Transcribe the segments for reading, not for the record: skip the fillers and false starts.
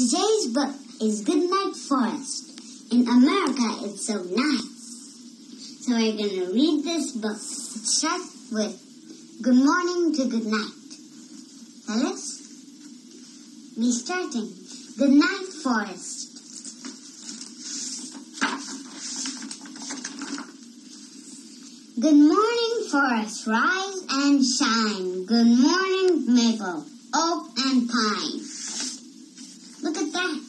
Today's book is Goodnight Forest. In America, it's so nice. So we're going to read this book. It starts with Good Morning to Good Night. Now let's be starting. Goodnight Forest. Good morning, forest, rise and shine. Good morning, maple, oak, and pine. Look at that.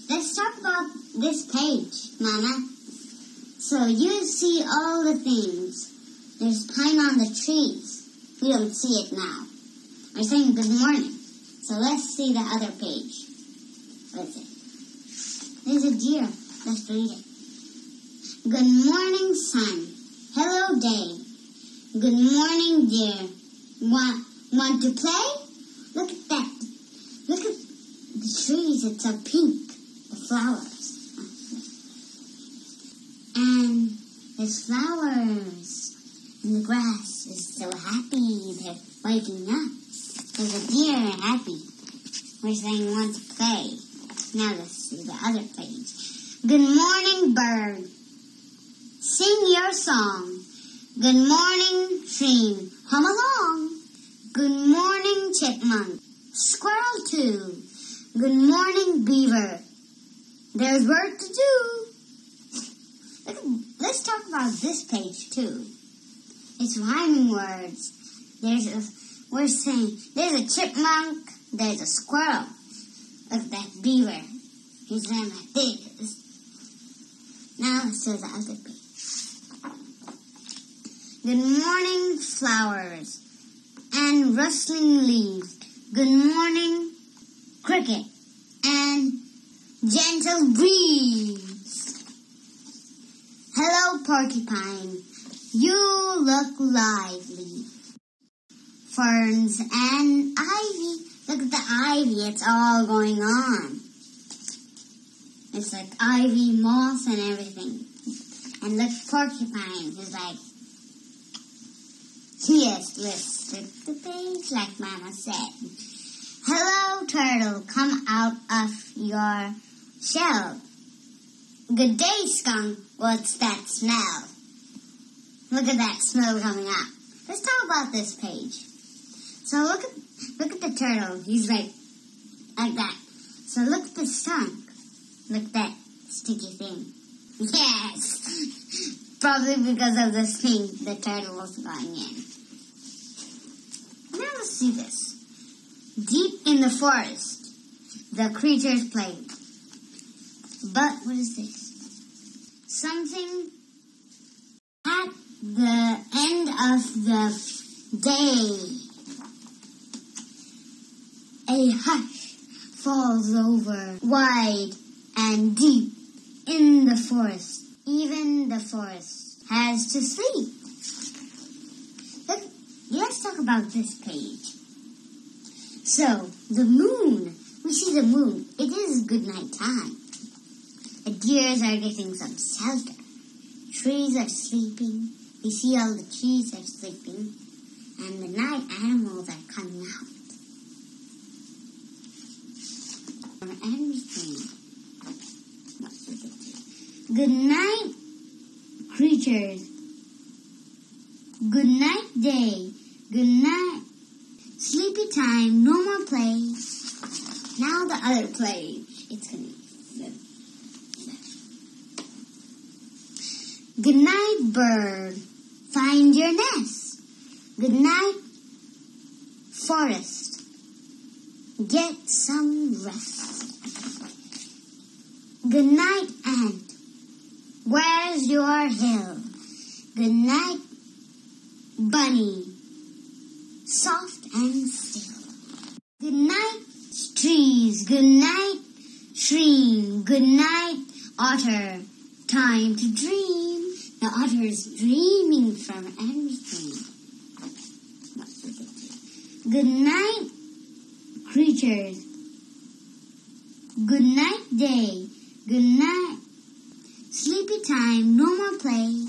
Let's talk about this page, Mama. So you see all the things. There's pine on the trees. We don't see it now. We're saying good morning. So let's see the other page. What is it? There's a deer. Let's read it. Good morning, sun. Hello, day. Good morning, dear. Want to play? Look at that. Look at the trees. It's so pink. The flowers. And there's flowers. And the grass is so happy. They're waking up. There's a deer happy. We're saying want to play. Now let's see the other page. Good morning, bird. Sing your song. Good morning, stream. Hum along. Good morning, chipmunk. Squirrel too. Good morning, beaver. There's work to do. Let's talk about this page too. It's rhyming words. We're saying there's a chipmunk. There's a squirrel. Look at that beaver. He's laying like this. Now let's do the other page. Good morning, flowers and rustling leaves. Good morning, cricket and gentle breeze. Hello, porcupine. You look lively. Ferns and ivy. Look at the ivy. It's all going on. It's like ivy, moss, and everything. And look, porcupine. He's like, yes, let's flip the page like Mama said. Hello, turtle. Come out of your shell. Good day, skunk. What's that smell? Look at that smell coming up. Let's talk about this page. So look at the turtle. He's like that. So look at the skunk. Look at that sticky thing. Yes! Probably because of this thing the turtle was going in. Now let's see this. Deep in the forest, the creatures played. But what is this? Something at the end of the day. A hush falls over wide and deep in the forest. Even the forest has to sleep. Let's talk about this page. So, the moon. We see the moon. It is good night time. The deers are getting some shelter. Trees are sleeping. We see all the trees are sleeping. And the night animals are coming out. Everything. Good night, creatures. Good night, day. Good night. Sleepy time. No more play. Now the other play. It's going to be good night, bird. Find your nest. Good night, forest. Get some rest. Good night, ant. Where's your hill? Good night, bunny. Soft and still. Good night, trees. Good night, stream. Good night, otter. Time to dream. The otter is dreaming from everything. Good night, creatures. Good night, day. Good night. Sleepy time. No more play.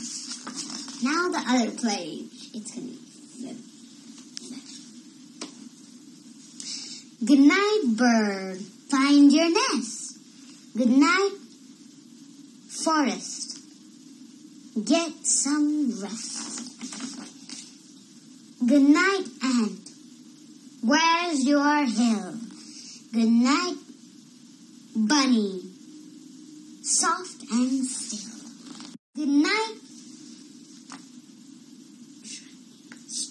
Now the other play. It's going to be good night, bird. Find your nest. Good night, forest. Get some rest. Good night, ant. Where's your hill? Good night, bunny. Soft and still. Good night,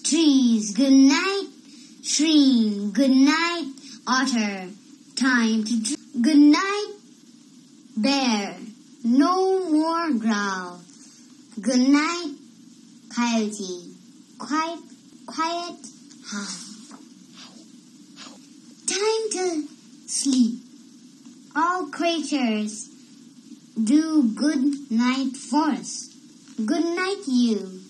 trees. Good night, stream. Good night, otter. Time to dream. Good night, bear. No more growl. Good night, coyote. Quiet howl. Time to sleep. All creatures do good night, forest. Good night, you.